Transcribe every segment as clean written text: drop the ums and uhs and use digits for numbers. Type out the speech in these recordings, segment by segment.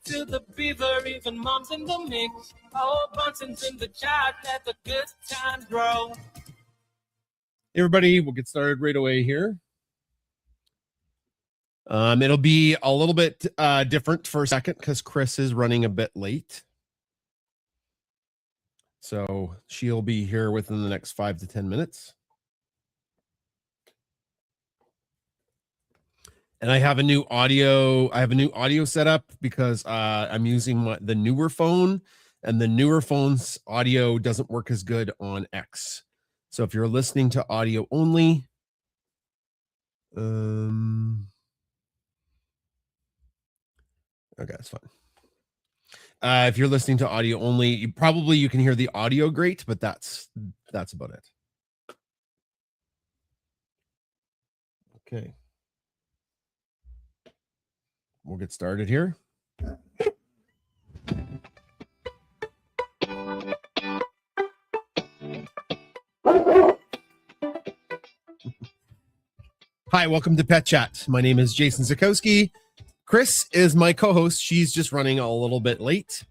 to the beaver, even mom's in the mix. Oh, Bunsen's in the chat, let the good time grow. Hey everybody, we'll get started right away here. It'll be a little bit different for a second because Chris is running a bit late. So she'll be here within the next 5 to 10 minutes. And I have a new audio. I have a new audio setup because I'm using the newer phone, and the newer phone's audio doesn't work as good on X. So if you're listening to audio only, okay, that's fine. If you're listening to audio only, you can hear the audio great, but that's about it. Okay. We'll get started here. Hi, welcome to Pet Chat. My name is Jason Zakowski. Chris is my co-host. She's just running a little bit late,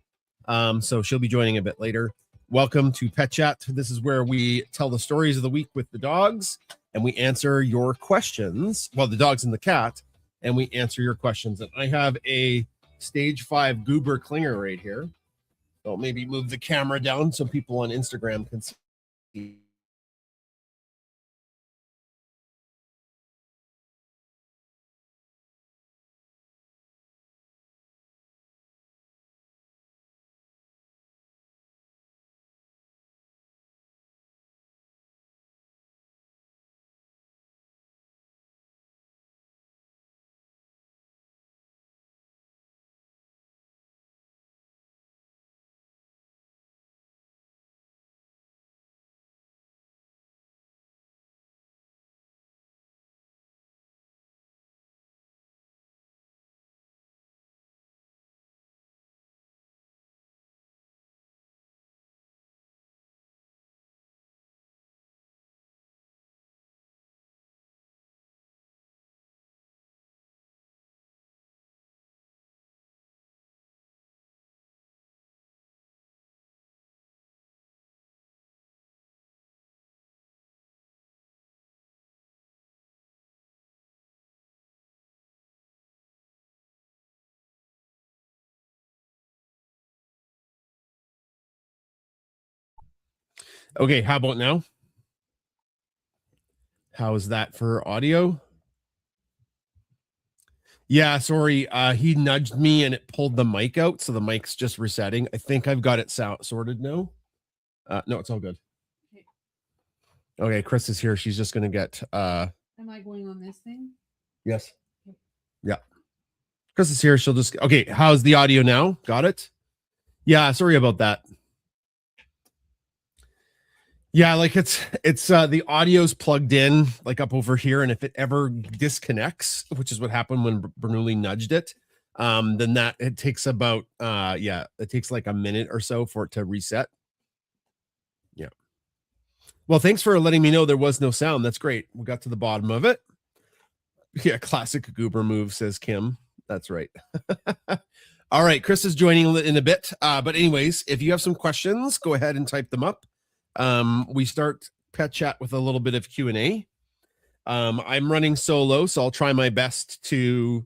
so she'll be joining a bit later. Welcome to Pet Chat. This is where we tell the stories of the week with the dogs, and we answer your questions. Well, the dogs and the cat, and we answer your questions. And I have a stage 5 goober clinger right here. So maybe move the camera down so people on Instagram can see. Okay, how about now? How is that for audio? Yeah, sorry. He nudged me and it pulled the mic out, so the mic's just resetting. I think I've got it sorted now. No, it's all good. Okay, Chris is here. She's just gonna get Am I going on this thing? Yes. Yeah. Chris is here. She'll just okay. How's the audio now? Got it? Yeah, sorry about that. Yeah, like it's the audio's plugged in like up over here, and if it ever disconnects, which is what happened when Bernoulli nudged it, then that it takes about it takes like a minute or so for it to reset. Yeah. Well, thanks for letting me know there was no sound. That's great. We got to the bottom of it. Yeah, classic goober move, says Kim. That's right. All right, Chris is joining in a bit. But anyways, if you have some questions, go ahead and type them up. We start Pet Chat with a little bit of Q&A. I'm running solo, so I'll try my best to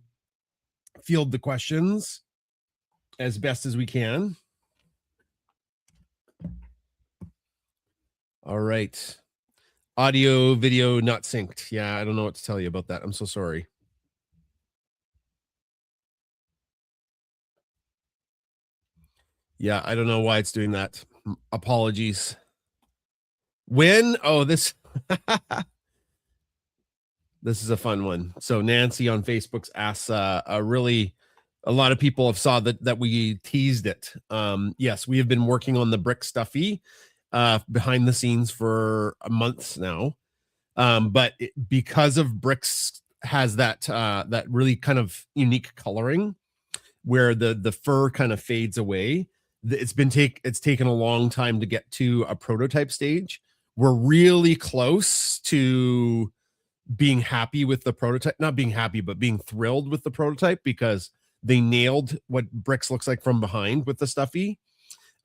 field the questions as best as we can. All right. Audio, video not synced. Yeah, I don't know what to tell you about that. I'm so sorry. Yeah, I don't know why it's doing that. Apologies. When? Oh, this this is a fun one. So Nancy on Facebook's asks a lot of people have saw that we teased it. Yes, we have been working on the brick stuffy behind the scenes for months now. But because of bricks has that really kind of unique coloring where the fur kind of fades away. It's taken a long time to get to a prototype stage. We're really close to being happy with the prototype, not being happy, but being thrilled with the prototype, because They nailed what Bricks looks like from behind with the stuffy.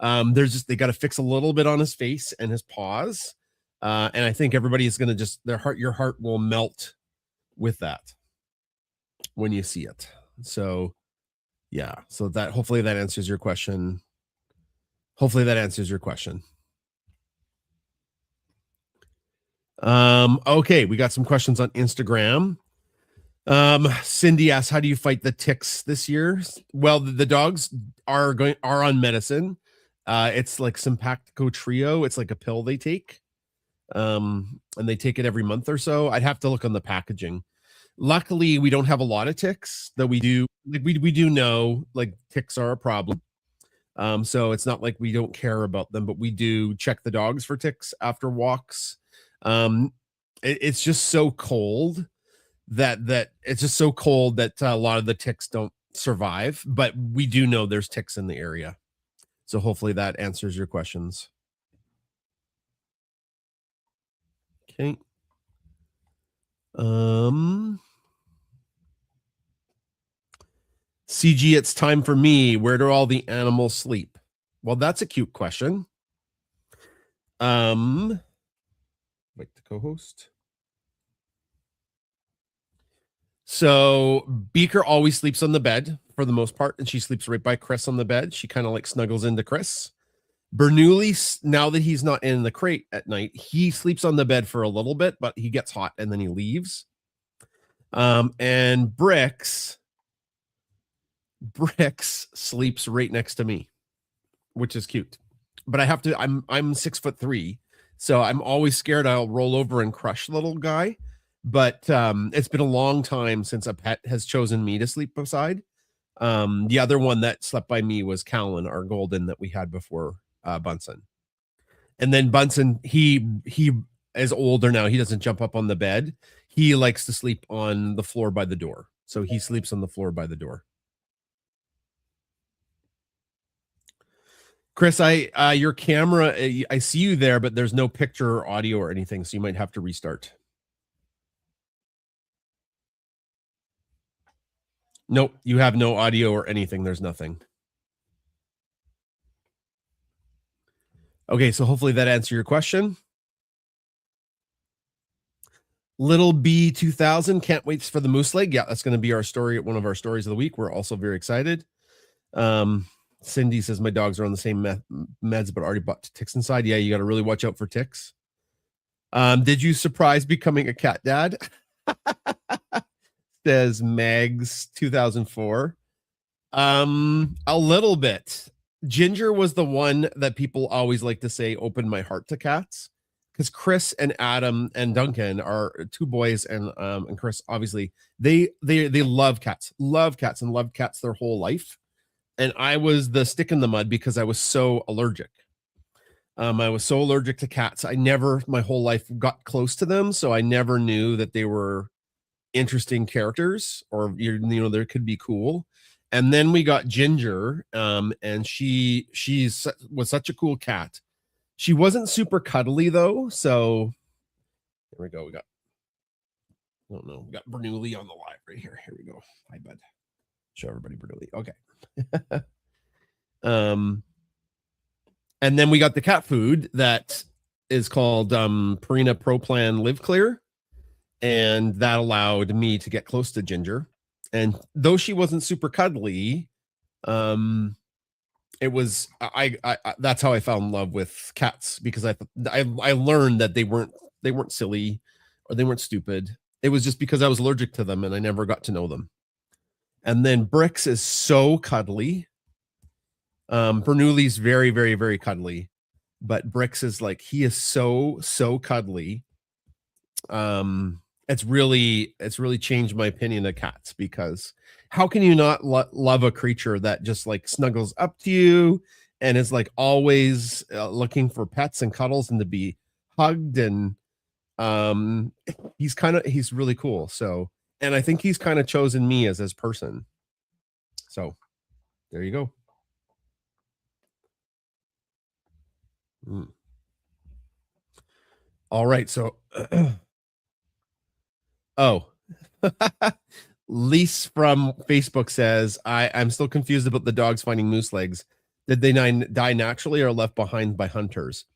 They got to fix a little bit on his face and his paws. And I think everybody is going to your heart will melt with that when you see it. So yeah, so hopefully that answers your question. Okay, we got some questions on Instagram. Cindy asks, how do you fight the ticks this year? Well, the dogs are on medicine. It's like Simpacto Trio. It's like a pill they take. And they take it every month or so. I'd have to look on the packaging. Luckily, we don't have a lot of ticks, though we do know like ticks are a problem. So it's not like we don't care about them, but we do check the dogs for ticks after walks. It's just so cold that a lot of the ticks don't survive, but we do know there's ticks in the area. So hopefully that answers your questions. Okay. CG, it's time for me. Where do all the animals sleep? Well, that's a cute question. Wait, the co-host. So Beaker always sleeps on the bed for the most part, and she sleeps right by Chris on the bed. She kind of like snuggles into Chris. Bernoulli, now that he's not in the crate at night, he sleeps on the bed for a little bit, but he gets hot and then he leaves. And Bricks sleeps right next to me, which is cute. But I'm 6'3", so I'm always scared I'll roll over and crush little guy. But it's been a long time since a pet has chosen me to sleep beside. The other one that slept by me was Callan, our golden that we had before Bunsen. And then Bunsen, he is older now. He doesn't jump up on the bed. He likes to sleep on the floor by the door. So he sleeps on the floor by the door. Chris, your camera, I see you there, but there's no picture or audio or anything, so you might have to restart. Nope, you have no audio or anything. There's nothing. Okay, so hopefully that answered your question. Little B 2000, can't wait for the moose leg. Yeah, that's going to be our story, one of our stories of the week. We're also very excited. Cindy says my dogs are on the same meds, but already bought ticks inside. Yeah, you got to really watch out for ticks. Did you surprise becoming a cat dad? Says Mags 2004. A little bit. Ginger was the one that people always like to say opened my heart to cats, because Chris and Adam and Duncan are two boys, and Chris, obviously they love cats and loved cats their whole life. And I was the stick in the mud because I was so allergic. I was so allergic to cats. I never my whole life got close to them, so I never knew that they were interesting characters, or there could be cool. And then we got Ginger, and she was such a cool cat. She wasn't super cuddly though, so here we go. We got Bernoulli on the live right here. Here we go. Hi, bud. Show everybody Bernoulli. Okay. And then we got the cat food that is called Purina Pro Plan Live Clear, and that allowed me to get close to Ginger. And though she wasn't super cuddly, it was I that's how I fell in love with cats, because I learned that they weren't silly or they weren't stupid. It was just because I was allergic to them and I never got to know them. And then Bricks is so cuddly. Bernoulli's very, very, very cuddly, but Bricks is like, he is so cuddly. It's really changed my opinion of cats, because how can you not love a creature that just like snuggles up to you and is like always looking for pets and cuddles and to be hugged? And he's really cool. So, and I think he's kind of chosen me as his person. So there you go. All right. So, oh, Lise from Facebook says, I'm still confused about the dogs finding moose legs. Did they die naturally or left behind by hunters?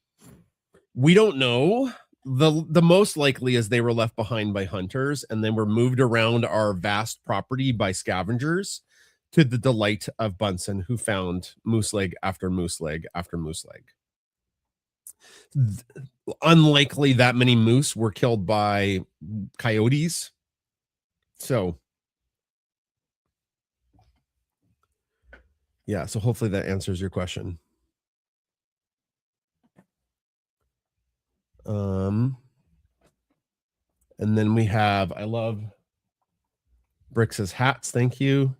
We don't know. The most likely is they were left behind by hunters and then were moved around our vast property by scavengers, to the delight of Bunsen, who found moose leg after moose leg after moose leg. Unlikely that many moose were killed by coyotes. So yeah, so hopefully that answers your question. And then we have, I love Brix's hats. Thank you.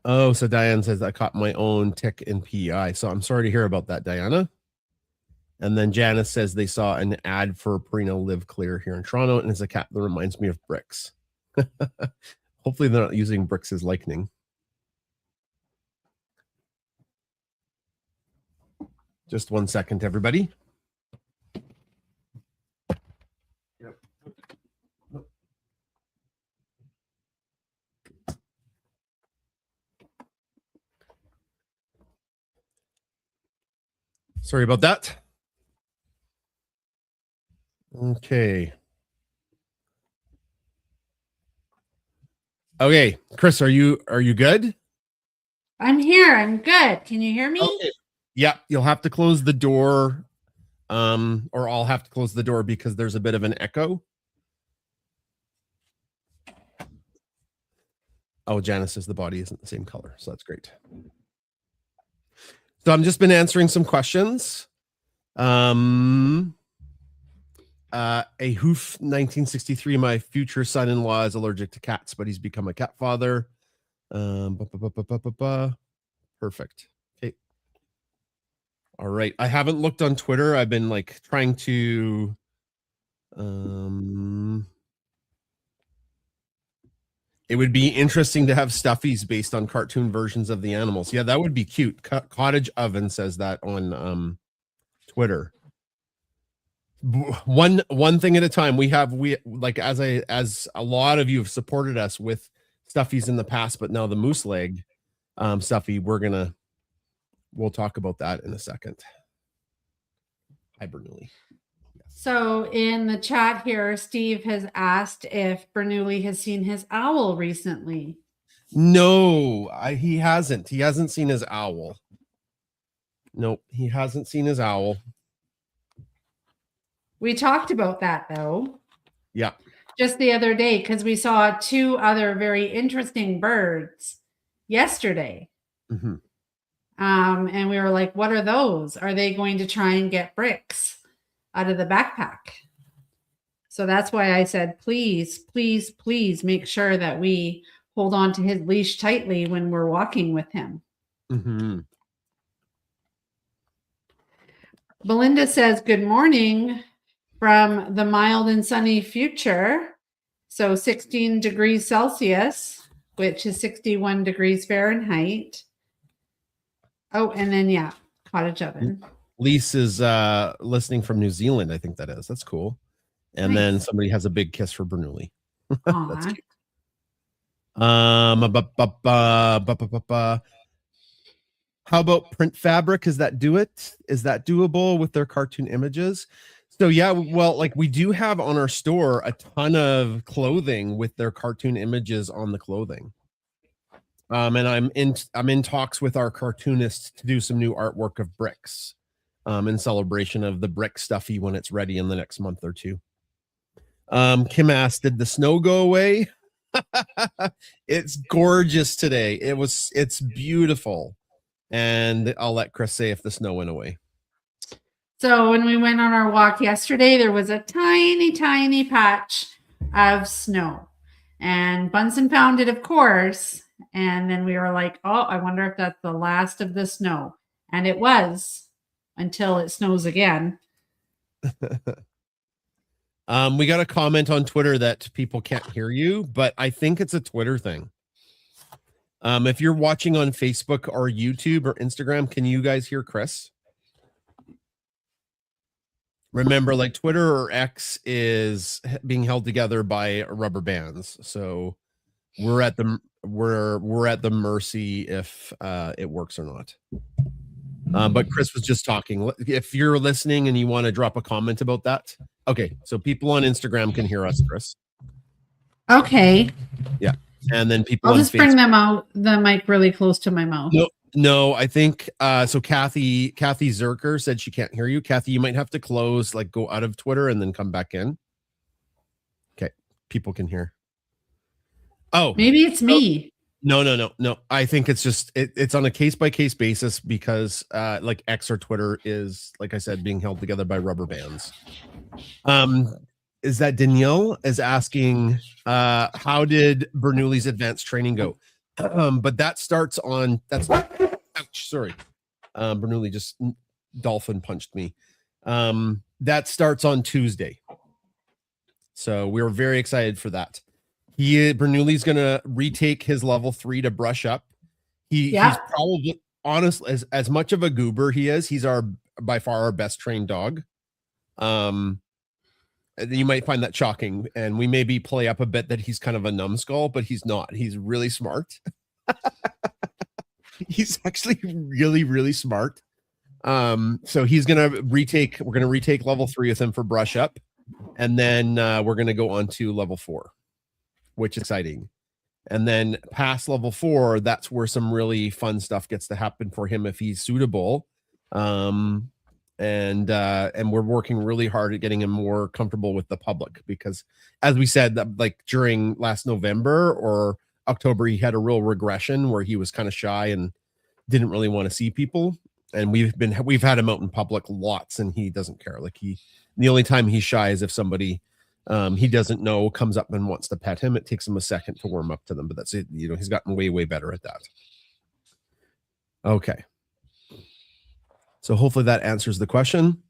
Oh, so Diane says I caught my own tick in PEI. So I'm sorry to hear about that, Diana. And then Janice says they saw an ad for Purina Live Clear here in Toronto, and it's a cat that reminds me of Brix. Hopefully they're not using Brix's lightning. Just 1 second, everybody. Yep. Sorry about that. Okay. Okay, Chris, are you good? I'm here. I'm good. Can you hear me? Okay. Yeah, you'll have to close the door, or I'll have to close the door because there's a bit of an echo. Oh, Janice says the body isn't the same color, so that's great. So I've just been answering some questions. A Hoof 1963, my future son-in-law is allergic to cats, but he's become a cat father. Perfect. Okay. All right. I haven't looked on Twitter. I've been like trying to it would be interesting to have stuffies based on cartoon versions of the animals. Yeah, that would be cute. Cottage Oven says that on Twitter. One thing at a time. We like as a lot of you have supported us with stuffies in the past, but now the moose leg stuffy, we'll talk about that in a second. Hi, Bernoulli. So in the chat here, Steve has asked if Bernoulli has seen his owl recently. No, he hasn't. He hasn't seen his owl. Nope, he hasn't seen his owl. We talked about that though. Yeah. Just the other day, because we saw 2 other very interesting birds yesterday. Mm-hmm. And we were like, what are those? Are they going to try and get Brix out of the backpack? So that's why I said, please, please, please make sure that we hold on to his leash tightly when we're walking with him. Mm-hmm. Belinda says, good morning from the mild and sunny future. So 16 degrees Celsius, which is 61 degrees Fahrenheit. Oh, and then, yeah, cottage oven. Lise is listening from New Zealand. I think that is. That's cool. And Nice. then somebody has a big kiss for Bernoulli. That's Aw. cute. How about print fabric? Is that doable with their cartoon images? So yeah, well, like we do have on our store a ton of clothing with their cartoon images on the clothing. And I'm in talks with our cartoonists to do some new artwork of Brix in celebration of the Brick stuffy when it's ready in the next month or 2. Kim asked, did the snow go away? It's gorgeous today. It's beautiful. And I'll let Chris say if the snow went away. So when we went on our walk yesterday, there was a tiny, tiny patch of snow. And Bunsen found it, of course. And then we were like, oh, I wonder if that's the last of the snow. And it was, until it snows again. We got a comment on Twitter that people can't hear you, but I think it's a Twitter thing. If you're watching on Facebook or YouTube or Instagram, can you guys hear Chris? Remember, like Twitter or X is being held together by rubber bands, so we're at the mercy if it works or not. But Chris was just talking. If you're listening and you want to drop a comment about that, okay. So people on Instagram can hear us, Chris. Okay. Yeah, and then people. I'll on just bring them out the mic really close to my mouth. No, I think so. Kathy Zerker said she can't hear you. Kathy, you might have to close, like go out of Twitter and then come back in. Okay, people can hear. Oh, maybe it's me. No. I think it's just it's on a case-by-case basis because like X or Twitter is, like I said, being held together by rubber bands. Is that Danielle is asking how did Bernoulli's advanced training go? But that starts on ouch, sorry. Bernoulli just dolphin punched me. That starts on Tuesday. So we were very excited for that. Bernoulli's gonna retake his level 3 to brush up. He's probably, honestly, as much of a goober he is, he's by far our best trained dog. You might find that shocking, and we maybe play up a bit that he's kind of a numbskull, but he's not. He's really smart. He's actually really, really smart. So we're gonna retake level 3 with him for brush up, and then we're gonna go on to level 4. Which is exciting. And then past level 4, that's where some really fun stuff gets to happen for him if he's suitable. And we're working really hard at getting him more comfortable with the public, because as we said, that like during last November or October, he had a real regression where he was kind of shy and didn't really want to see people. And we've had him out in public lots, and he doesn't care. Like the only time he's shy is if somebody he doesn't know comes up and wants to pet him. It takes him a second to warm up to them, but that's it. He's gotten way, way better at that. Okay. So hopefully that answers the question.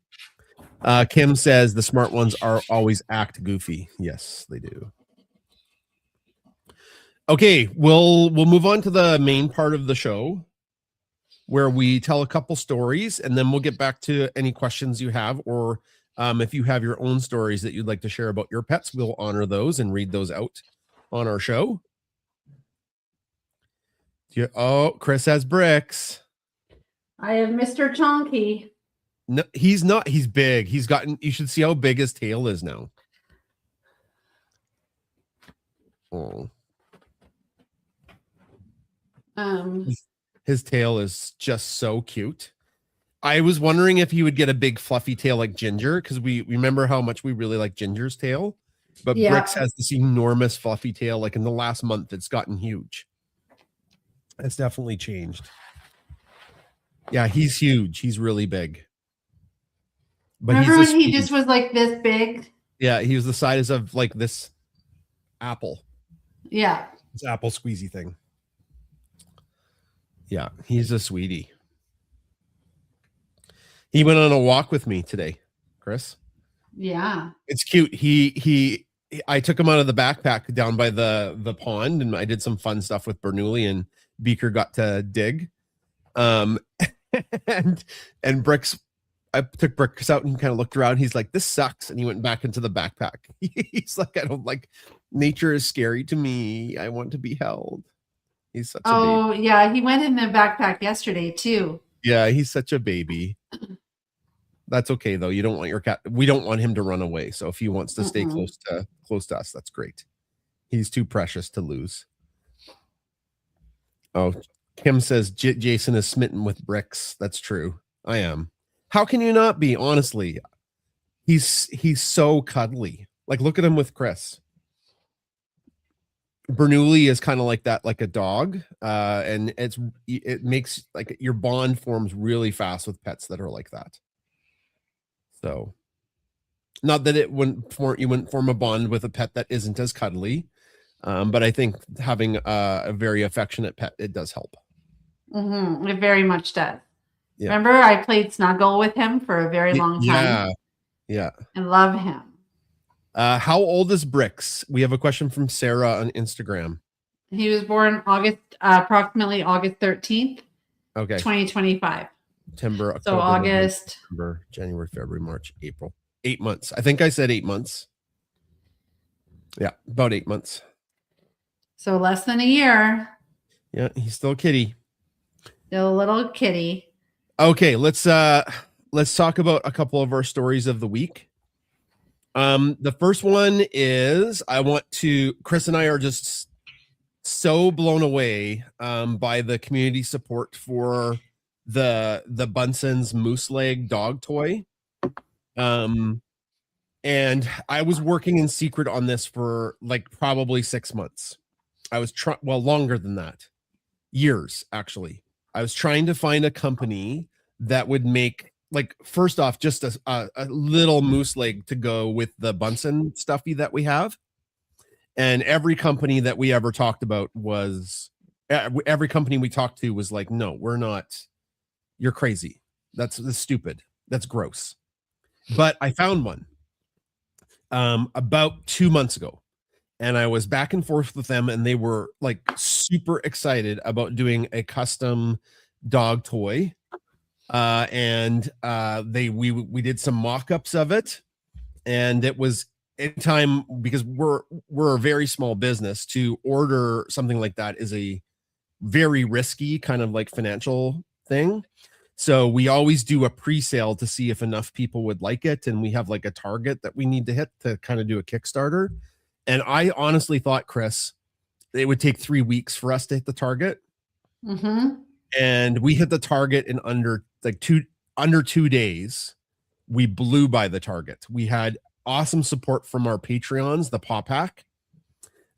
Kim says the smart ones are always act goofy. Yes, they do. Okay, we'll move on to the main part of the show where we tell a couple stories, and then we'll get back to any questions you have, or if you have your own stories that you'd like to share about your pets, we'll honor those and read those out on our show. Chris has bricks. I have Mr. Chonky. No, he's not. He's big. You should see how big his tail is now. Oh. His tail is just so cute. I was wondering if he would get a big fluffy tail like Ginger, because we remember how much we really like Ginger's tail. But yeah. Bricks has this enormous fluffy tail. Like in the last month, it's gotten huge. It's definitely changed. Yeah, he's huge. He's really big. But remember when he just was like this big? Yeah, he was the size of like this apple. Yeah. This apple squeezy thing. Yeah, he's a sweetie. He went on a walk with me today, Chris. Yeah. It's cute. I took him out of the backpack down by the pond, and I did some fun stuff with Bernoulli, and Beaker got to dig. And Bricks, I took Bricks out and kind of looked around. He's like, this sucks. And he went back into the backpack. He's like, I don't like, nature is scary to me. I want to be held. He's such a baby. Oh, yeah. He went in the backpack yesterday too. Yeah, he's such a baby. That's okay though. You don't want your cat. We don't want him to run away. So if he wants to stay close to us, that's great. He's too precious to lose. Oh, Kim says Jason is smitten with Bricks. That's true. I am. How can you not be? Honestly, he's so cuddly. Like look at him with Chris. Bernoulli is kind of like that, like a dog, and it makes like your bond forms really fast with pets that are like that. So, not that you wouldn't form a bond with a pet that isn't as cuddly, but I think having a very affectionate pet, it does help. Mm-hmm. It very much does. Yeah. Remember, I played snuggle with him for a very long time. Yeah. I love him. How old is Bricks? We have a question from Sarah on Instagram. He was born approximately August 13th, okay, 2025. September, October, so August, November, January, February, March, April. 8 months. I think I said 8 months. Yeah, about 8 months. So less than a year. Yeah, he's still a kitty. Still a little kitty. Okay, let's talk about a couple of our stories of the week. The first one is Chris and I are just so blown away by the community support for the Bunsen's Moose Leg dog toy. And I was working in secret on this for like probably 6 months. I was longer than that. Years, actually. I was trying to find a company that would make, like, first off, just a little moose leg to go with the Bunsen stuffy that we have. And every company that we ever talked about every company we talked to was like, no, we're not. You're crazy. That's stupid. That's gross. But I found one about 2 months ago. And I was back and forth with them, and they were like super excited about doing a custom dog toy. We did some mock-ups of it, and it was in time, because we're a very small business. To order something like that is a very risky kind of like financial thing. So we always do a pre-sale to see if enough people would like it, and we have like a target that we need to hit to kind of do a Kickstarter. And I honestly thought, Chris, it would take 3 weeks for us to hit the target. Mm-hmm. And we hit the target in under 2 days. We blew by the target. We had awesome support from our Patreons, the Paw Pack.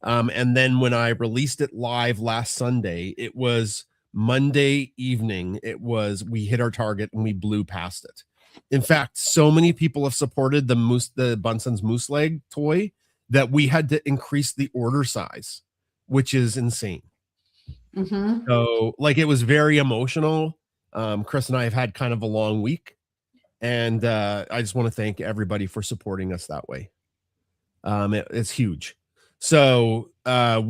And then when I released it live last Sunday, it was Monday evening. We hit our target and we blew past it. In fact, so many people have supported the Bunsen's Moose Leg toy that we had to increase the order size, which is insane. Mm-hmm. So, like, it was very emotional. Chris and I have had kind of a long week, and I just want to thank everybody for supporting us that way. It's huge. So the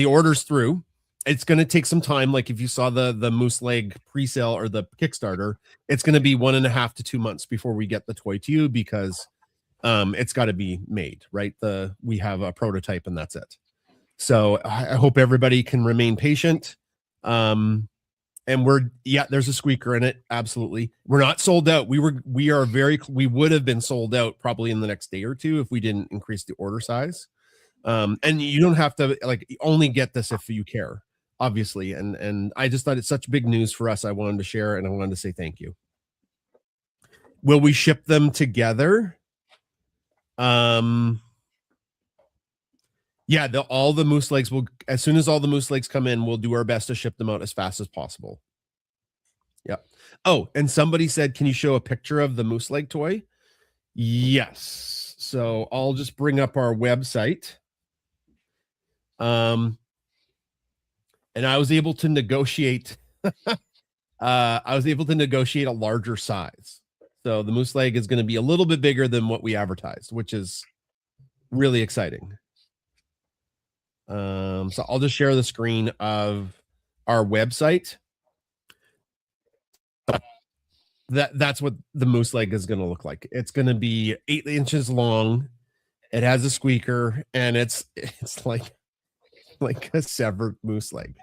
order's through. It's going to take some time. Like, if you saw the Moose Leg pre-sale or the Kickstarter, it's going to be 1.5 to 2 months before we get the toy to you, because it's got to be made, right? We have a prototype and that's it. So I hope everybody can remain patient. And there's a squeaker in it. Absolutely. We're not sold out. We would have been sold out probably in the next day or two if we didn't increase the order size. And you don't have to only get this if you care, obviously. And I just thought it's such big news for us. I wanted to share, and I wanted to say thank you. Will we ship them together? All the moose legs as soon as all the moose legs come in, we'll do our best to ship them out as fast as possible. Yeah. Oh, and somebody said, can you show a picture of the moose leg toy? Yes. So I'll just bring up our website. And I was able to negotiate a larger size. So the moose leg is going to be a little bit bigger than what we advertised, which is really exciting. So I'll just share the screen of our website. That's what the moose leg is going to look like. It's going to be 8 inches long. It has a squeaker, and it's like a severed moose leg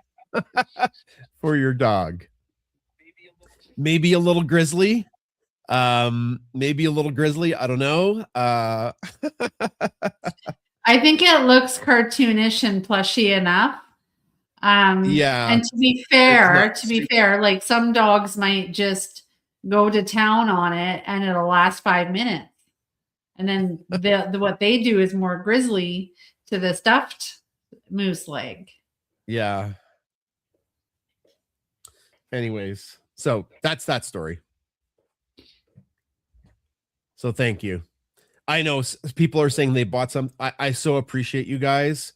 for your dog. Maybe a little grizzly. I don't know. I think it looks cartoonish and plushy enough. Yeah. And to be fair, like, some dogs might just go to town on it and it'll last 5 minutes. And then what they do is more grizzly to the stuffed moose leg. Yeah. Anyways, so that's that story. So thank you. I know people are saying they bought some. I so appreciate you guys.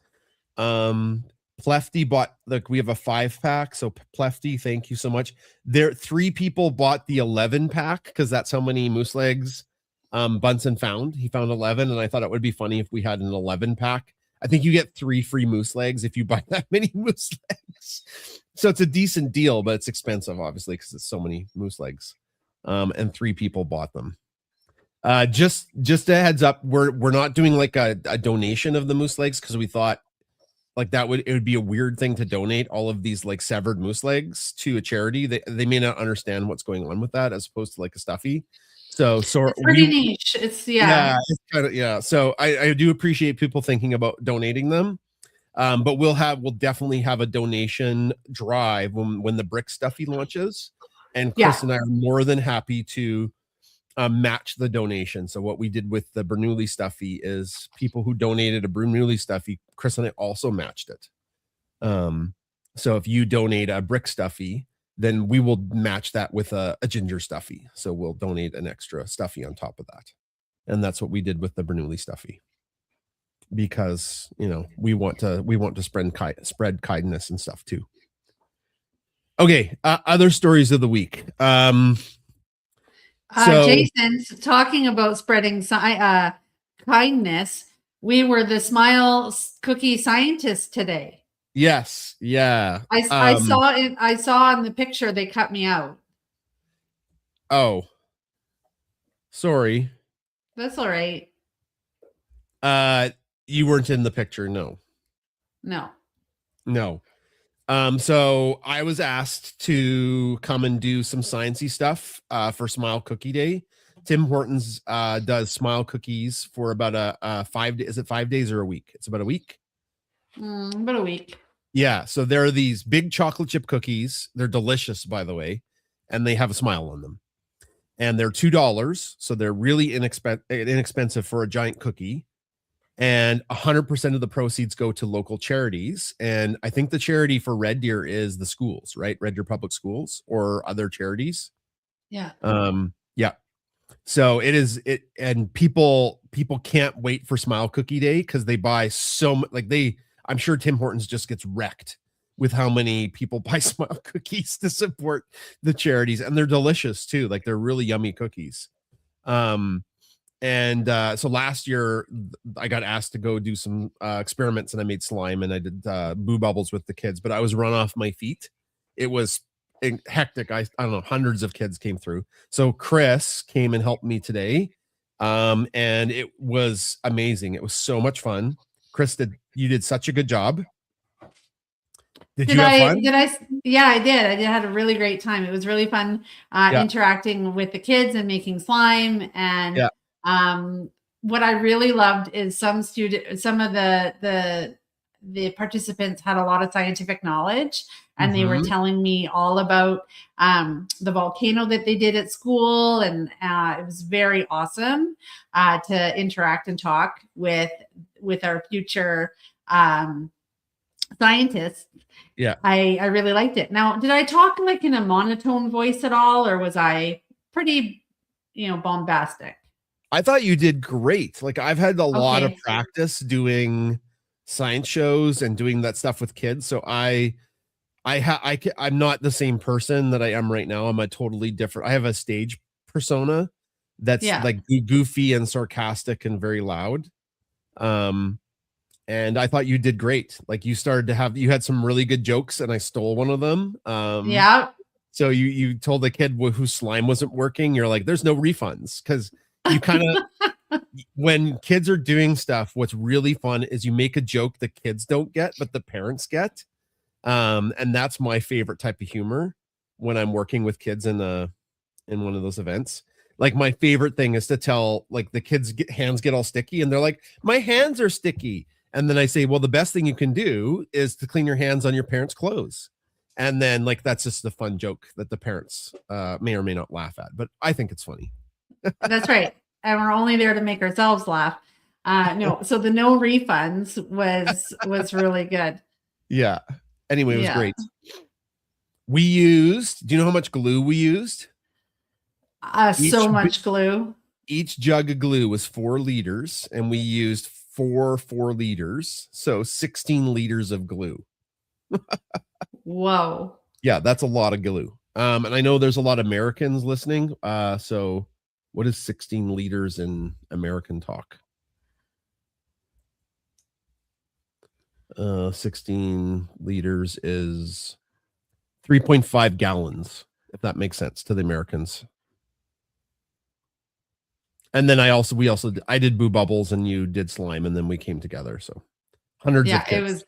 Plefty bought, we have a 5-pack. So Plefty, thank you so much. 3 people bought the 11-pack because that's how many moose legs Bunsen found. He found 11, and I thought it would be funny if we had an 11-pack. I think you get 3 free moose legs if you buy that many moose legs. So it's a decent deal, but it's expensive, obviously, because it's so many moose legs. And 3 people bought them. Just a heads up, we're not doing like a donation of the moose legs because we thought like it would be a weird thing to donate all of these like severed moose legs to a charity. They may not understand what's going on with that as opposed to like a stuffy. So It's pretty niche. It's it's kind of So I do appreciate people thinking about donating them. But we'll definitely have a donation drive when the brick stuffy launches, and Chris and I are more than happy to match the donation. So what we did with the Bernoulli stuffy is people who donated a Bernoulli stuffy, Chris and I also matched it. So if you donate a brick stuffy, then we will match that with a ginger stuffy. So we'll donate an extra stuffy on top of that. And that's what we did with the Bernoulli stuffy. Because we want to spread kindness and stuff too. Okay, other stories of the week. So Jason's talking about spreading kindness. We were the Smile Cookie scientists today. Yes, yeah. I saw it. I saw in the picture they cut me out. Oh, sorry. That's all right. You weren't in the picture, no. So I was asked to come and do some sciencey stuff for Smile Cookie Day. Tim Hortons does Smile Cookies for about a 5 days. Is it 5 days or a week? It's about a week. About a week. Yeah. So there are these big chocolate chip cookies. They're delicious, by the way, and they have a smile on them. And they're $2, so they're really inexpensive for a giant cookie. And 100% of the proceeds go to local charities. And I think the charity for Red Deer is the schools, right? Red Deer Public Schools or other charities. Yeah. Yeah. So and people can't wait for Smile Cookie Day because they buy so much. I'm sure Tim Hortons just gets wrecked with how many people buy Smile cookies to support the charities, and they're delicious too. Like they're really yummy cookies. And so last year I got asked to go do some experiments, and I made slime and I did boo bubbles with the kids, but I was run off my feet. It was hectic. I don't know, hundreds of kids came through. So Chris came and helped me today. And it was amazing. It was so much fun. Chris, you did such a good job. Did you have fun? Yeah, I did. I had a really great time. It was really fun interacting with the kids and making slime. And what I really loved is some of the participants had a lot of scientific knowledge, and they were telling me all about the volcano that they did at school. And it was very awesome to interact and talk with our future scientists. Yeah. I really liked it. Now, did I talk like in a monotone voice at all, or was I pretty, bombastic? I thought you did great. Like I've had a lot of practice doing science shows and doing that stuff with kids. So I'm not the same person that I am right now. I'm a totally different. I have a stage persona that's like goofy and sarcastic and very loud. And I thought you did great. Like you had some really good jokes, and I stole one of them. So you told the kid whose slime wasn't working, you're like, there's no refunds, because you kind of when kids are doing stuff, what's really fun is you make a joke the kids don't get, but the parents get. And that's my favorite type of humor when I'm working with kids in one of those events. Like my favorite thing is to tell like the kids hands get all sticky, and they're like, my hands are sticky. And then I say, well, the best thing you can do is to clean your hands on your parents' clothes. And then like, that's just a fun joke that the parents may or may not laugh at, but I think it's funny. That's right. And we're only there to make ourselves laugh. So the no refunds was really good. Yeah. Anyway, it was great. Do you know how much glue we used? So much glue. Each jug of glue was 4 liters, and we used 4 liters. So 16 liters of glue. Whoa. Yeah, that's a lot of glue. And I know there's a lot of Americans listening. So what is 16 liters in American talk? 16 liters is 3.5 gallons, if that makes sense to the Americans. And then I did Boo Bubbles and you did slime, and then we came together. So hundreds of kids.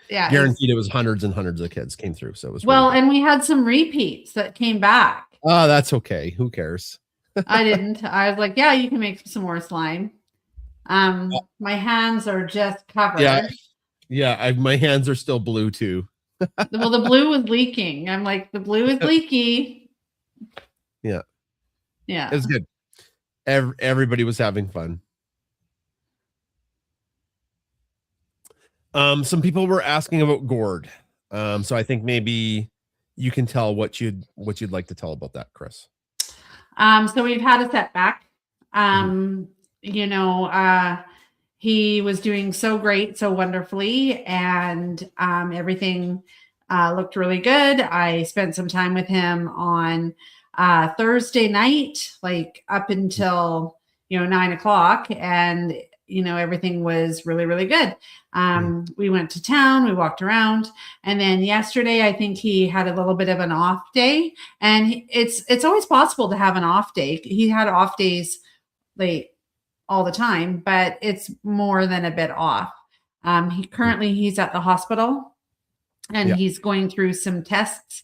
Guaranteed it was hundreds and hundreds of kids came through. So it was really and we had some repeats that came back. Oh, that's okay. Who cares? I didn't. I was like, yeah, you can make some more slime. My hands are just covered. Yeah. My hands are still blue too. Well, the blue was leaking. I'm like, the blue is leaky. Yeah. It was good. Everybody was having fun. Some people were asking about gourd. So I think maybe you can tell what you'd like to tell about that, Chris. So we've had a setback. He was doing so great, so wonderfully, and everything looked really good. I spent some time with him on Thursday night, like up until 9:00, and everything was really, really good. We went to town, we walked around, and then yesterday I think he had a little bit of an off day, and it's always possible to have an off day. He had off days late all the time, but it's more than a bit off. He's at the hospital, and he's going through some tests.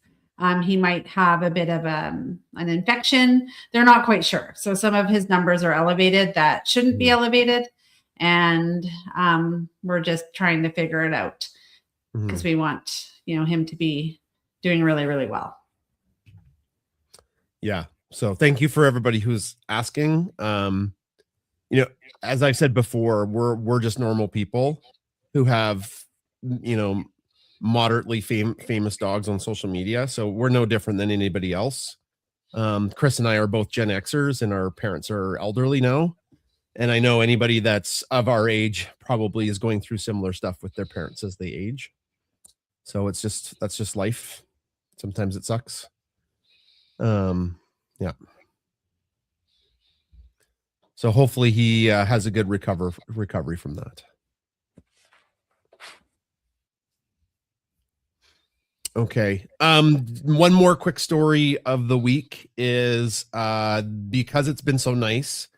He might have a bit of an infection. They're not quite sure. So some of his numbers are elevated that shouldn't be elevated. And we're just trying to figure it out because we want, him to be doing really, really well. Yeah. So thank you for everybody who's asking. As I've said before, we're just normal people who have, moderately famous dogs on social media. So we're no different than anybody else. Chris and I are both Gen Xers, and our parents are elderly now. And I know anybody that's of our age probably is going through similar stuff with their parents as they age. So that's just life. Sometimes it sucks. Yeah. So hopefully he has a good recovery from that. Okay. One more quick story of the week is because it's been so nice,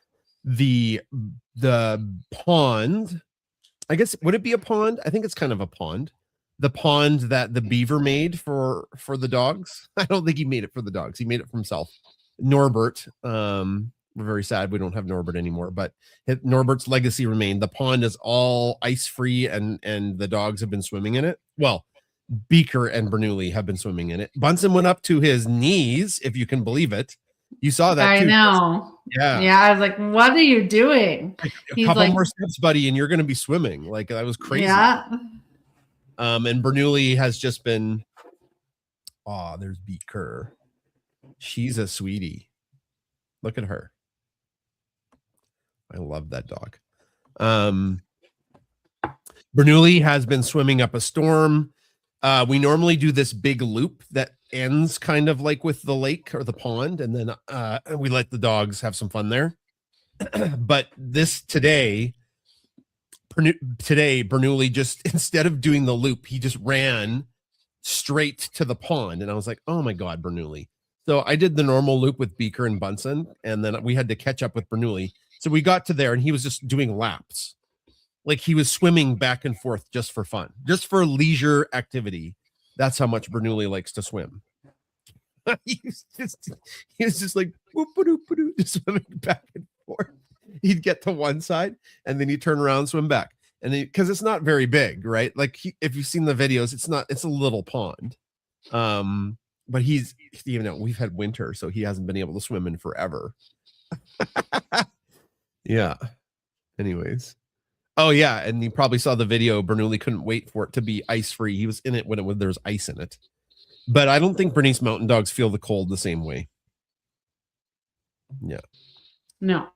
the pond, I guess, would it be a pond? I think it's kind of a pond. The pond that the beaver made for the dogs. I don't think he made it for the dogs. He made it for himself. Norbert. We're very sad we don't have Norbert anymore, but Norbert's legacy remained. The pond is all ice free, and the dogs have been swimming in it. Well, Beaker and Bernoulli have been swimming in it. Bunsen went up to his knees, if you can believe it. You saw that too. I know. Yeah. I was like, what are you doing? A couple more steps, buddy, and you're going to be swimming. Like, that was crazy. Yeah. And Bernoulli has just been, there's Beaker. She's a sweetie. Look at her. I love that dog. Bernoulli has been swimming up a storm. We normally do this big loop that ends kind of like with the lake or the pond, and then we let the dogs have some fun there. But today Bernoulli just, instead of doing the loop, he just ran straight to the pond, and I was like, oh my god, Bernoulli. So I did the normal loop with Beaker and Bunsen, and then we had to catch up with Bernoulli. So we got to there, and he was just doing laps. Like, he was swimming back and forth just for fun, just for leisure activity. That's how much Bernoulli likes to swim. he was just like, just swimming back and forth. He'd get to one side, and then he'd turn around, swim back. And because it's not very big, right? Like, if you've seen the videos, it's a little pond. But he's, we've had winter, so he hasn't been able to swim in forever. Yeah. Anyways. Oh yeah, and you probably saw the video. Bernoulli couldn't wait for it to be ice free. He was in it when there was ice in it. But I don't think Bernese Mountain Dogs feel the cold the same way. Yeah. No.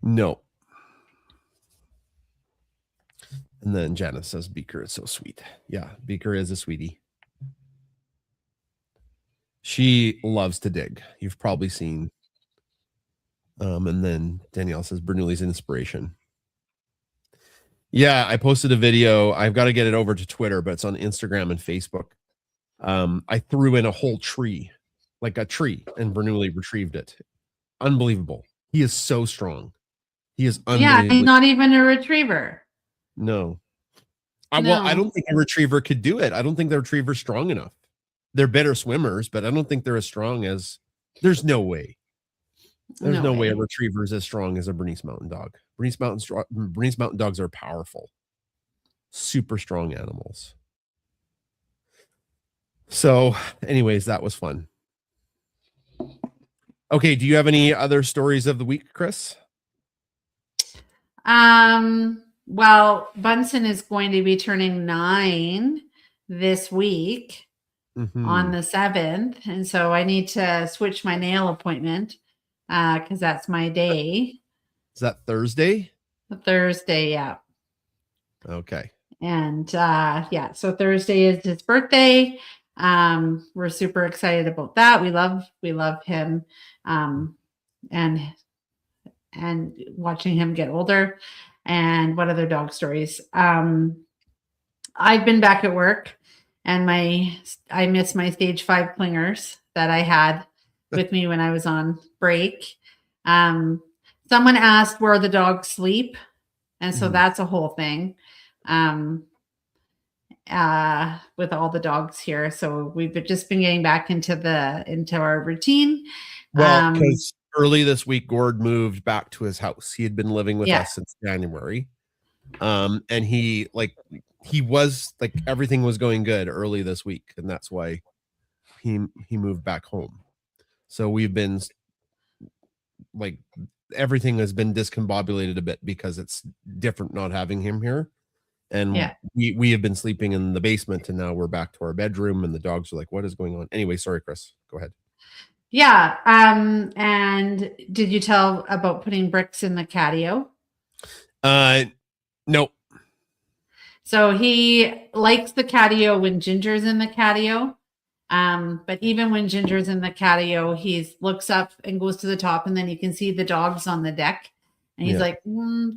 And then Janice says Beaker is so sweet. Yeah, Beaker is a sweetie. She loves to dig. You've probably seen. And then Danielle says Bernoulli's inspiration. Yeah, I posted a video. I've got to get it over to Twitter, but it's on Instagram and Facebook. I threw in a whole tree, like a tree, and Bernoulli retrieved it. Unbelievable. He is so strong. He is Yeah, he's unbelievably not even a retriever. no. Well, I No. don't think a retriever could do it. I don't think the retriever's strong enough. They're better swimmers, but I don't think they're as strong as. There's no way. There's no way a retriever is as strong as a Bernese Mountain Dog. Bernese Mountain Dogs are powerful, super strong animals. So, anyways, that was fun. Okay, do you have any other stories of the week, Chris? Well, Bunsen is going to be turning 9 this week on the 7th. And so I need to switch my nail appointment because that's my day. Is that Thursday? Thursday, yeah. Okay. And yeah, so Thursday is his birthday. We're super excited about that. We love him. And watching him get older. And what other dog stories? I've been back at work, and I miss my stage 5 clingers that I had with me when I was on break. Someone asked where the dogs sleep, and so that's a whole thing. With all the dogs here, so we've just been getting back into our routine. Well, because early this week, Gord moved back to his house. He had been living with Yeah. us since January. And he was like, everything was going good early this week. And that's why he moved back home. So we've been like, everything has been discombobulated a bit because it's different not having him here. And we have been sleeping in the basement, and now we're back to our bedroom, and the dogs are like, what is going on? Anyway, sorry, Chris, go ahead. Yeah. And did you tell about putting bricks in the catio? Nope. So he likes the catio when Ginger's in the catio. But even when Ginger's in the catio, he looks up and goes to the top, and then you can see the dogs on the deck. And he's like,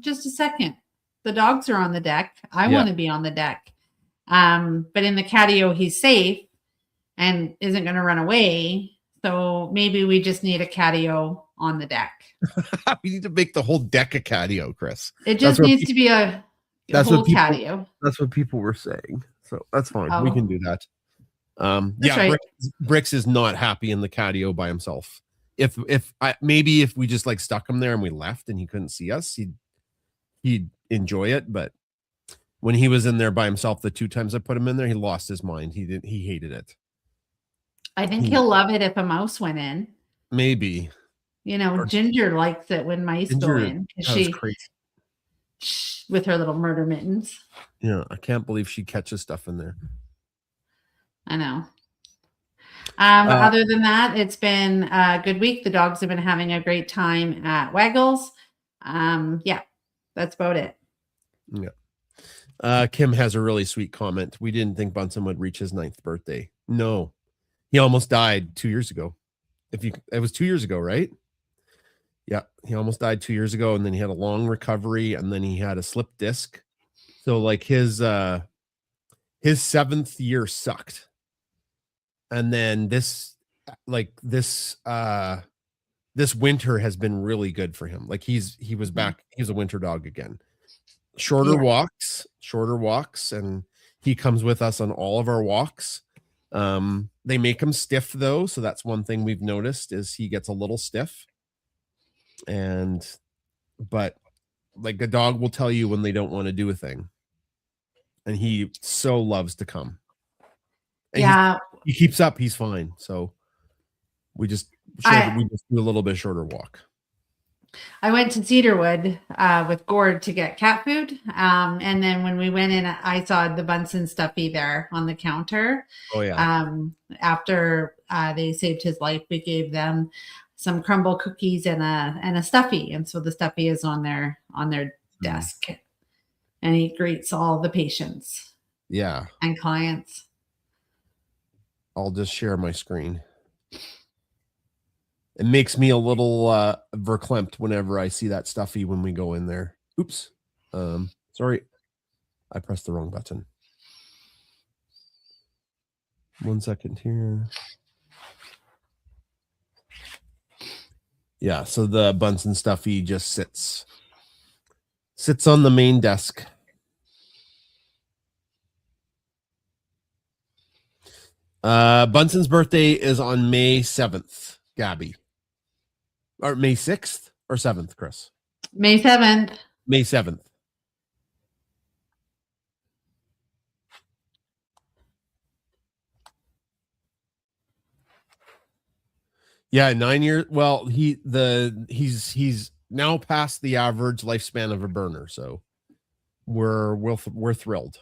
just a second. The dogs are on the deck. I want to be on the deck. But in the catio, he's safe and isn't going to run away. So maybe we just need a catio on the deck. We need to make the whole deck a catio, Chris. It just needs to be a whole catio. That's what people were saying. So that's fine. Oh. We can do that. Right. Bricks is not happy in the catio by himself. If we just like stuck him there and we left and he couldn't see us, he'd enjoy it. But when he was in there by himself, the 2 times I put him in there, he lost his mind. He hated it. I think he'll love it if a mouse went in. Maybe. Ginger likes it when mice go in. She crazy. With her little murder mittens. Yeah, I can't believe she catches stuff in there. I know. Other than that, it's been a good week. The dogs have been having a great time at Waggles. Yeah, that's about it. Yeah. Kim has a really sweet comment. We didn't think Bunsen would reach his 9th birthday. No, he almost died 2 years ago. It was 2 years ago, right? Yeah, he almost died 2 years ago, and then he had a long recovery, and then he had a slip disc. So like his 7th year sucked. And then this winter has been really good for him. Like he was back. He's a winter dog again. Shorter walks, and he comes with us on all of our walks. They make him stiff though, so that's one thing we've noticed is he gets a little stiff. But like a dog will tell you when they don't want to do a thing, and he so loves to come. And he keeps up. He's fine. So we just do a little bit shorter walk. I went to Cedarwood with Gord to get cat food. And then when we went in, I saw the Bunsen stuffy there on the counter. Oh yeah. After they saved his life, we gave them some crumble cookies and a stuffy. And so the stuffy is on their desk, and he greets all the patients. Yeah. And clients. I'll just share my screen. It makes me a little verklempt whenever I see that stuffy when we go in there. Oops. Sorry. I pressed the wrong button. 1 second here. Yeah, so the Bunsen stuffy just sits on the main desk. Bunsen's birthday is on May 7th, Gabby. Or May 6th or 7th, Chris? May 7th. May 7th. Yeah, 9 years. Well, he's now past the average lifespan of a burner, so we're thrilled.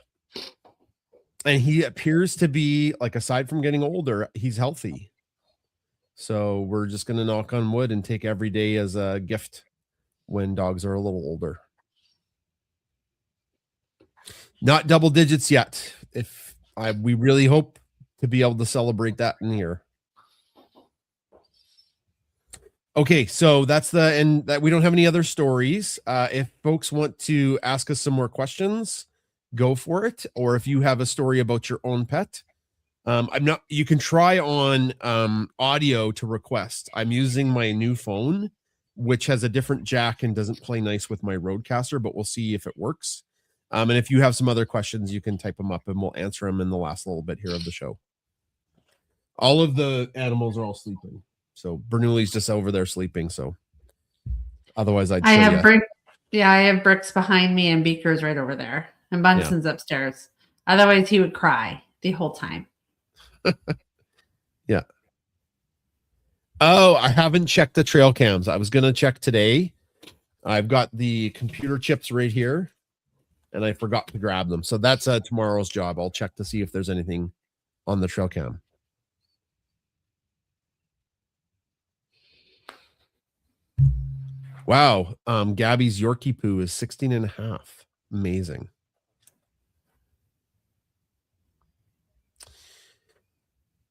And he appears to be, like, aside from getting older, he's healthy. So we're just gonna knock on wood and take every day as a gift when dogs are a little older. Not double digits yet. We really hope to be able to celebrate that in here. Okay, so that's the end. That we don't have any other stories. If folks want to ask us some more questions, go for it. Or if you have a story about your own pet, you can try on audio to request. I'm using my new phone, which has a different jack and doesn't play nice with my Rodecaster, but we'll see if it works. And if you have some other questions, you can type them up and we'll answer them in the last little bit here of the show. All of the animals are all sleeping. So Bernoulli's just over there sleeping. So otherwise I'd show you. I have Bricks behind me and Beaker's right over there. And Bunsen's upstairs. Otherwise he would cry the whole time. Yeah. Oh, I haven't checked the trail cams. I was going to check today. I've got the computer chips right here and I forgot to grab them. So that's tomorrow's job. I'll check to see if there's anything on the trail cam. Wow. Gabby's Yorkie poo is 16 and a half. Amazing.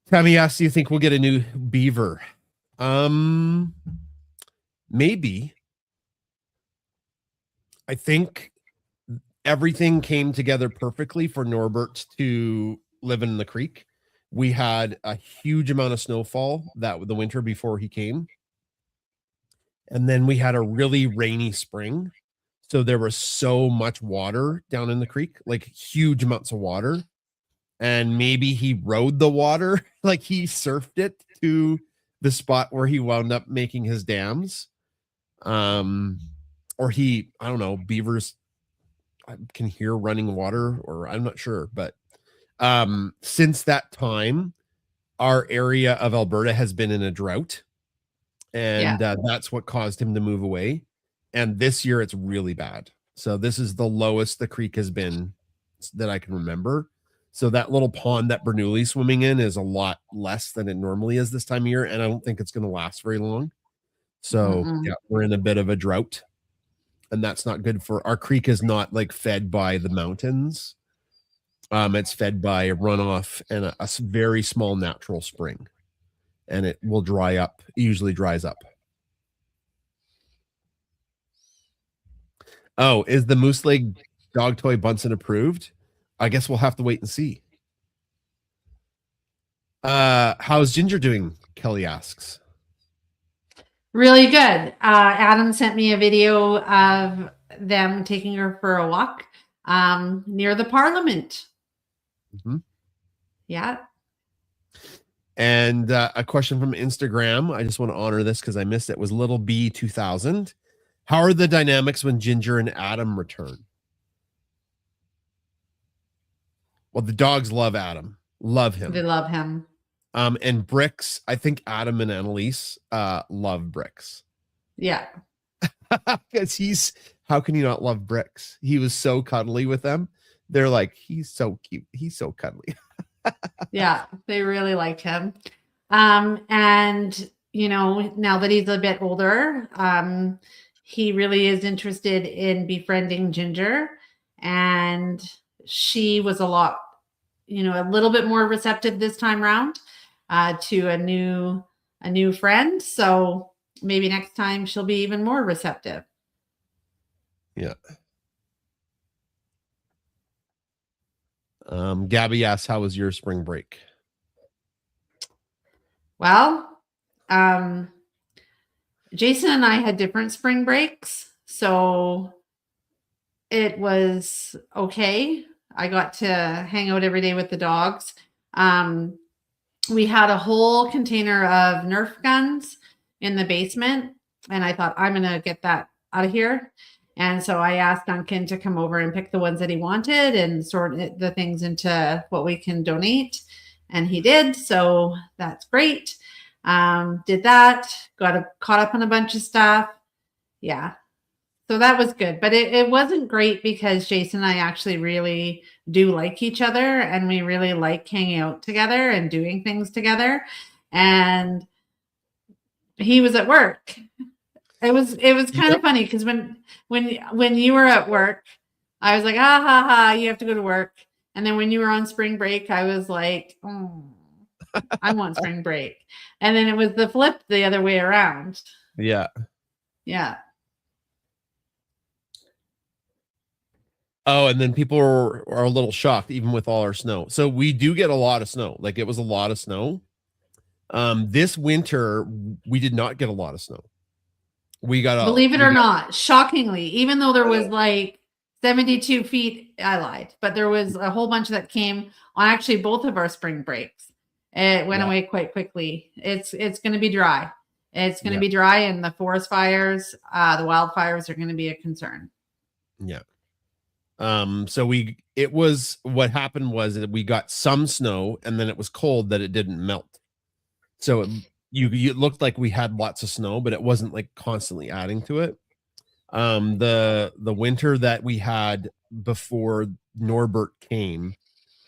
Tammy asks, do you think we'll get a new beaver? Maybe. I think everything came together perfectly for Norbert to live in the creek. We had a huge amount of snowfall the winter before he came. And then we had a really rainy spring. So there was so much water down in the creek, like huge amounts of water. And maybe he rode the water, like he surfed it to the spot where he wound up making his dams. Or I don't know, beavers can hear running water, or I'm not sure. But since that time, our area of Alberta has been in a drought. And that's what caused him to move away. And this year it's really bad. So this is the lowest the creek has been that I can remember. So that little pond that Bernoulli's swimming in is a lot less than it normally is this time of year. And I don't think it's going to last very long. So yeah, we're in a bit of a drought. And that's not good for our creek. Is not like fed by the mountains. It's fed by a runoff and a very small natural spring. And it will dry up. It usually dries up. Oh, is the Moose Leg dog toy Bunsen approved? I guess we'll have to wait and see. How's Ginger doing? Kelly asks. Really good. Adam sent me a video of them taking her for a walk near the Parliament. Mm-hmm. Yeah. And a question from Instagram. I just want to honor this because I missed it. Was Little B 2000. How are the dynamics when Ginger and Adam return? Well, the dogs love Adam. Love him. They love him. And Bricks, I think Adam and Annalise love Bricks. Yeah. Because how can you not love Bricks? He was so cuddly with them. They're like, he's so cute. He's so cuddly. Yeah, they really liked him. And now that he's a bit older, he really is interested in befriending Ginger, and she was a little bit more receptive this time around to a new friend. So maybe next time she'll be even more receptive. Yeah. Gabby asks, how was your spring break? Well, Jason and I had different spring breaks, so it was okay. I got to hang out every day with the dogs. We had a whole container of Nerf guns in the basement, and I thought, I'm gonna get that out of here. And so I asked Duncan to come over and pick the ones that he wanted and sort the things into what we can donate. And he did. So that's great. Did that, caught up on a bunch of stuff. Yeah. So that was good. But it wasn't great because Jason and I actually really do like each other, and we really like hanging out together and doing things together. And he was at work. It was kind of funny because when you were at work, I was like, ha ha ha, you have to go to work. And then when you were on spring break, I was like, oh, I want spring break. And then it was the flip the other way around. Yeah. Yeah. Oh, and then people are a little shocked, even with all our snow. So we do get a lot of snow. Like, it was a lot of snow. This winter, we did not get a lot of snow. We got believe it or not, shockingly, even though there was like 72 feet, I lied, but there was a whole bunch that came on actually both of our spring breaks. It went away quite quickly. It's going to be dry. It's going to be dry, and the forest fires, the wildfires are going to be a concern. Yeah. So what happened was that we got some snow, and then it was cold that it didn't melt. So it looked like we had lots of snow, but it wasn't like constantly adding to it. The winter that we had before Norbert came,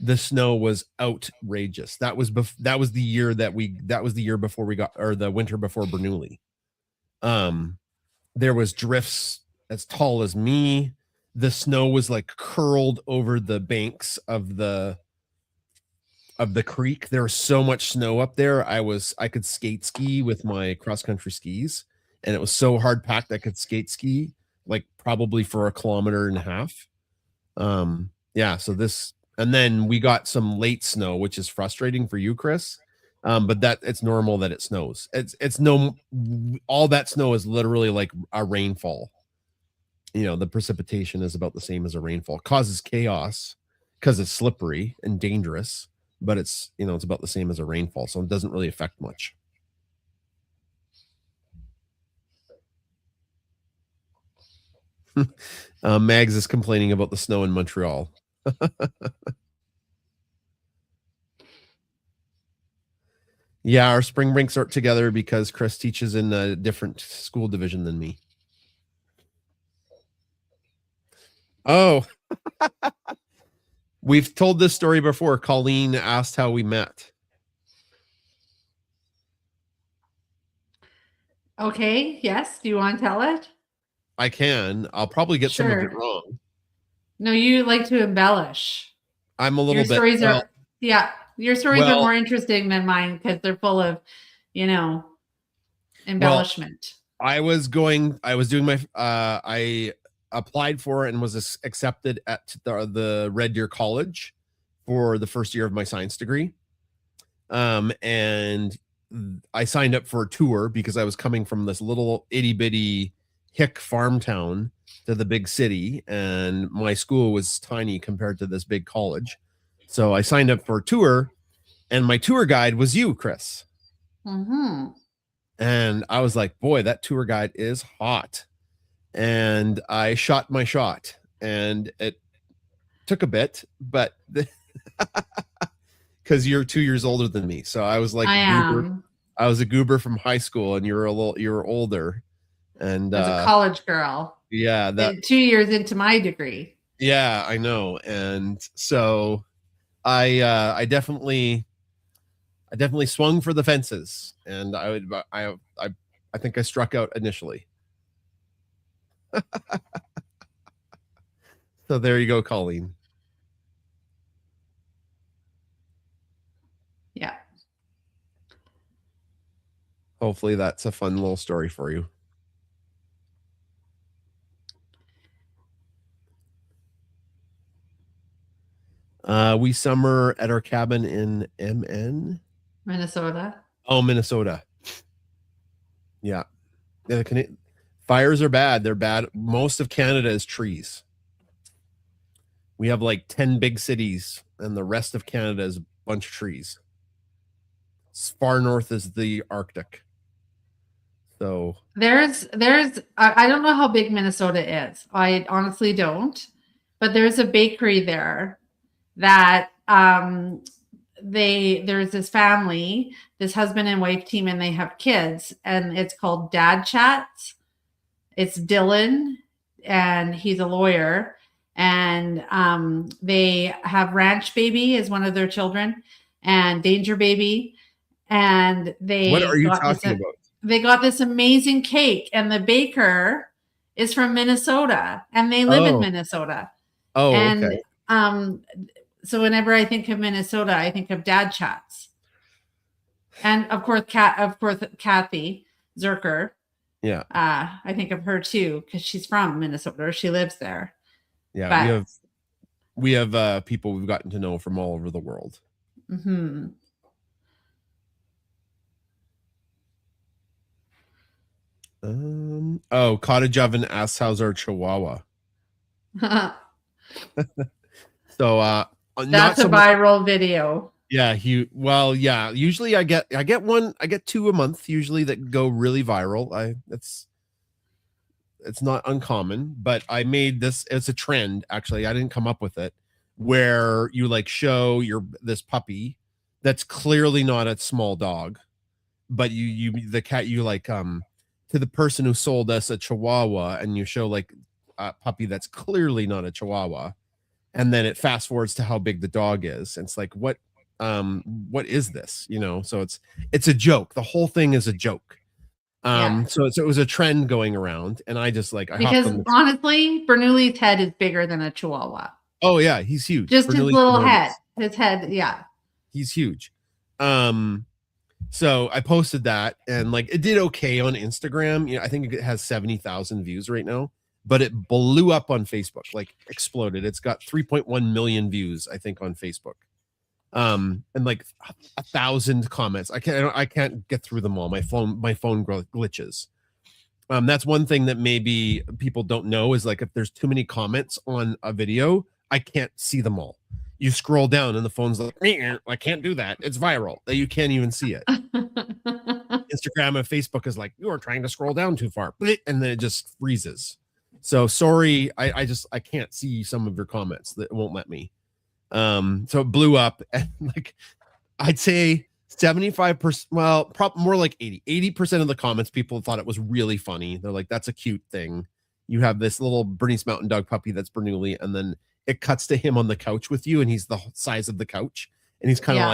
the snow was outrageous. That was the year before we got, or the winter before Bernoulli. There was drifts as tall as me. The snow was like curled over the banks of the creek. There was so much snow up there. I could skate ski with my cross country skis, and it was so hard packed I could skate ski like probably for 1.5 kilometers. Yeah, so this, and then we got some late snow, which is frustrating for you, Chris. But that it's normal that it snows. All that snow is literally like a rainfall. The precipitation is about the same as a rainfall. It causes chaos because it's slippery and dangerous, but it's about the same as a rainfall, so it doesn't really affect much. Mags is complaining about the snow in Montreal. Yeah, our spring breaks aren't together because Chris teaches in a different school division than me. Oh, we've told this story before. Colleen asked how we met. Okay. Yes. Do you want to tell it? I can. I'll probably get some of it wrong. No, you like to embellish. I'm a little bit. Your stories are more interesting than mine because they're full of, embellishment. I was doing my. I applied for and was accepted at the Red Deer College for the first year of my science degree. And I signed up for a tour because I was coming from this little itty bitty hick farm town to the big city, and my school was tiny compared to this big college. So I signed up for a tour, and my tour guide was you, Chris. Mm-hmm. And I was like, boy, that tour guide is hot. And I shot my shot, and it took a bit, but because you're 2 years older than me. So I was like, I was a goober from high school, and you were older. And I was a college girl. Yeah. 2 years into my degree. Yeah, I know. And so I definitely swung for the fences, and I think I struck out initially. So there you go, Colleen. Yeah. Hopefully that's a fun little story for you. We summer at our cabin in Minnesota. Oh, Minnesota. Yeah. Fires are bad. They're bad. Most of Canada is trees. We have like 10 big cities, and the rest of Canada is a bunch of trees. As far north as the Arctic. So there's I don't know how big Minnesota is. I honestly don't. But there's a bakery there that there's this family, this husband and wife team, and they have kids, and it's called Dad Chats. It's Dylan, and he's a lawyer, and they have Ranch Baby as one of their children, and Danger Baby, and what are you talking about? They got this amazing cake, and the baker is from Minnesota, and they live in Minnesota. Oh, and okay. So whenever I think of Minnesota, I think of Dad Chats, and of course, Kathy Zerker. Yeah. I think of her too because she's from Minnesota. She lives there. Yeah, but we have people we've gotten to know from all over the world. Mm-hmm. Cottage Oven asks how's our Chihuahua. So that's a viral video. Yeah, usually I get two a month usually that go really viral. It's not uncommon, but I made this, it's a trend actually. I didn't come up with it, where you like show this puppy that's clearly not a small dog, but the cat, you like to the person who sold us a Chihuahua, and you show like a puppy that's clearly not a Chihuahua, and then it fast forwards to how big the dog is. And it's like, what is this? So it's a joke. The whole thing is a joke. So it was a trend going around, and I just like, because honestly, Bernoulli's head is bigger than a Chihuahua. Oh yeah, he's huge. Just his little head. His head, yeah. He's huge. So I posted that, and like it did okay on Instagram. I think it has 70,000 views right now, but it blew up on Facebook, like exploded. It's got 3.1 million views, I think, on Facebook. And like 1,000 comments. I can't get through them all. My phone glitches. That's one thing that maybe people don't know is like, if there's too many comments on a video, I can't see them all. You scroll down and the phone's like, I can't do that. It's viral. That you can't even see it. Instagram and Facebook is like, you are trying to scroll down too far, and then it just freezes. So sorry, I can't see some of your comments. That won't let me. So it blew up, and like I'd say 75%, well, more like 80% of the comments, people thought it was really funny. They're like, that's a cute thing. You have this little Bernese Mountain Dog puppy that's Bernoulli, and then it cuts to him on the couch with you, and he's the size of the couch, and he's kind of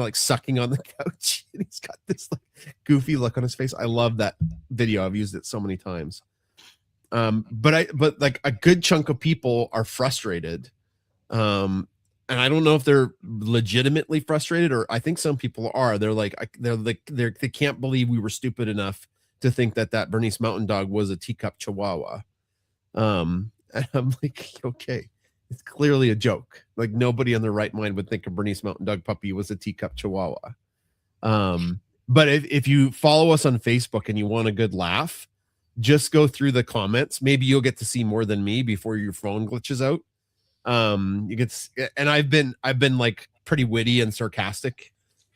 like sucking on the couch, and he's got this like goofy look on his face. I love that video. I've used it so many times. But like a good chunk of people are frustrated. And I don't know if they're legitimately frustrated, or I think some people are. They can't believe we were stupid enough to think that Bernese Mountain Dog was a teacup Chihuahua. And I'm like, okay, it's clearly a joke. Like nobody in their right mind would think a Bernese Mountain Dog puppy was a teacup Chihuahua. But if you follow us on Facebook and you want a good laugh, just go through the comments. Maybe you'll get to see more than me before your phone glitches out. And I've been like pretty witty and sarcastic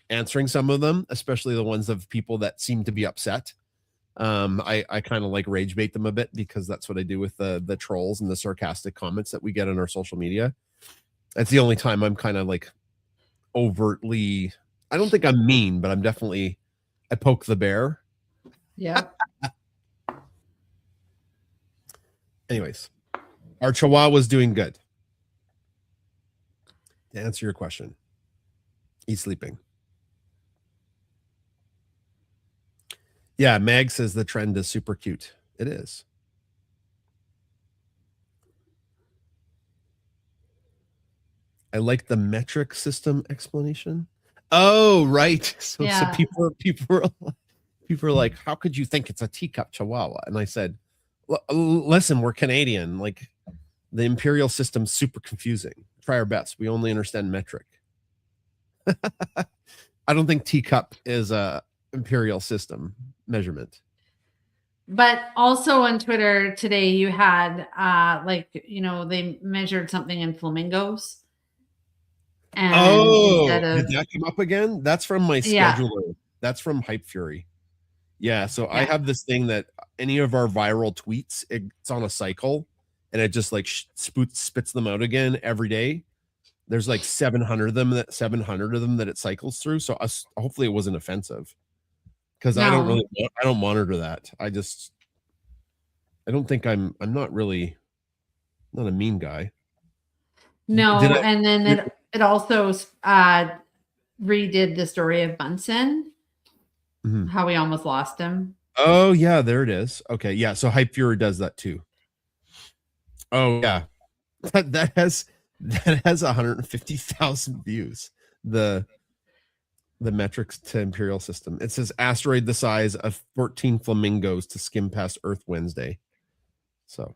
answering some of them, especially the ones of people that seem to be upset. I kind of like rage bait them a bit, because that's what I do with the trolls and the sarcastic comments that we get on our social media. That's the only time I'm kind of like overtly, I don't think I'm mean, but I poke the bear. Yeah. Anyways, our Chihuahua's doing good. To answer your question, he's sleeping. Yeah, Mag says the trend is super cute. It is. I like the metric system explanation. Oh, right. So people are like, how could you think it's a teacup Chihuahua? And I said, listen, we're Canadian. Like, the imperial system's super confusing. Try our best. We only understand metric. I don't think teacup is a imperial system measurement. But also on Twitter today, you had they measured something in flamingos. And did that come up again? That's from my scheduler. That's from Hype Fury. Yeah, so I have this thing that any of our viral tweets, it's on a cycle, and it just like spits them out again every day. There's like 700 of them that it cycles through. So hopefully it wasn't offensive, because I don't monitor that. I don't think I'm not a mean guy. No, and then it also redid the story of Bunsen, how we almost lost him. Oh yeah, there it is. Okay, yeah. So Hype Fury does that too. Oh yeah, that has 150,000 views. The metrics to Imperial System. It says asteroid the size of 14 flamingos to skim past Earth Wednesday. So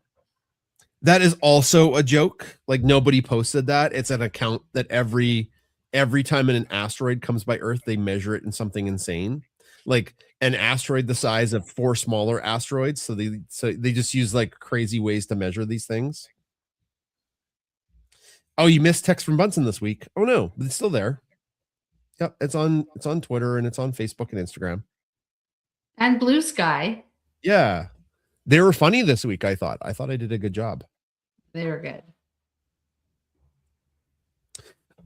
that is also a joke. Like, nobody posted that. It's an account that every time an asteroid comes by Earth, they measure it in something insane. Like an asteroid the size of 4 smaller asteroids. So they just use like crazy ways to measure these things. Oh, you missed text from Bunsen this week. Oh no, but it's still there. Yep, it's on Twitter and it's on Facebook and Instagram. And Blue Sky. Yeah. They were funny this week, I thought. I did a good job. They were good.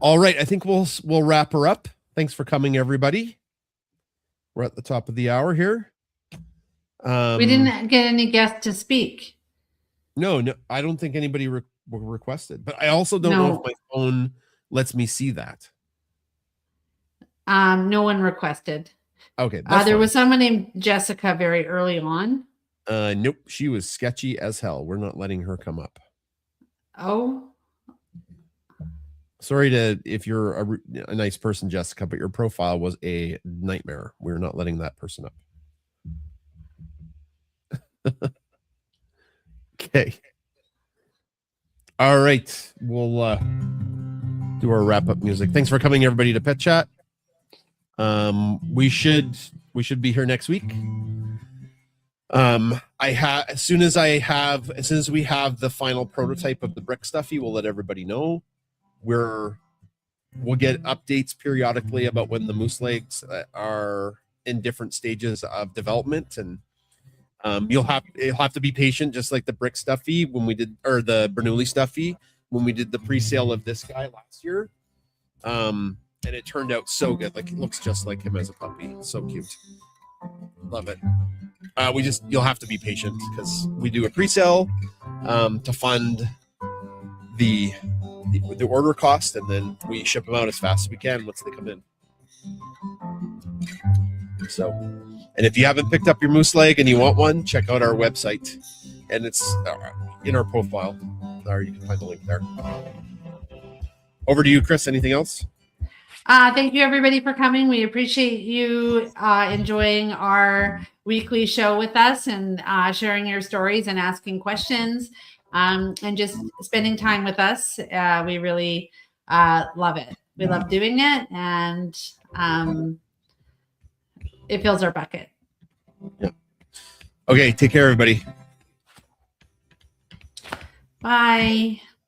All right, I think we'll wrap her up. Thanks for coming, everybody. We're at the top of the hour here. We didn't get any guests to speak. No, I don't think anybody requested. But I also don't know if my phone lets me see that. No one requested. Okay. There was someone named Jessica very early on. Nope, she was sketchy as hell. We're not letting her come up. Oh. Sorry if you're a nice person, Jessica, but your profile was a nightmare. We're not letting that person up. Okay. All right. We'll do our wrap-up music. Thanks for coming, everybody, to Pet Chat. We should be here next week. As soon as we have the final prototype of the brick stuffy, we'll let everybody know. We'll get updates periodically about when the moose legs are in different stages of development, and you'll have to be patient, just like the brick stuffy or the Bernoulli stuffy when we did the pre-sale of this guy last year. And it turned out so good. Like, it looks just like him as a puppy. So cute. Love it. You'll have to be patient because we do a pre-sale to fund the order cost, and then we ship them out as fast as we can once they come in. So, and if you haven't picked up your moose leg and you want one, check out our website, and it's in our profile. Or you can find the link there. Over to you, Chris. Anything else? Thank you, everybody, for coming. We appreciate you enjoying our weekly show with us and sharing your stories and asking questions and just spending time with us. We really love it. We love doing it, and it fills our bucket. Yeah. Okay, take care, everybody. Bye.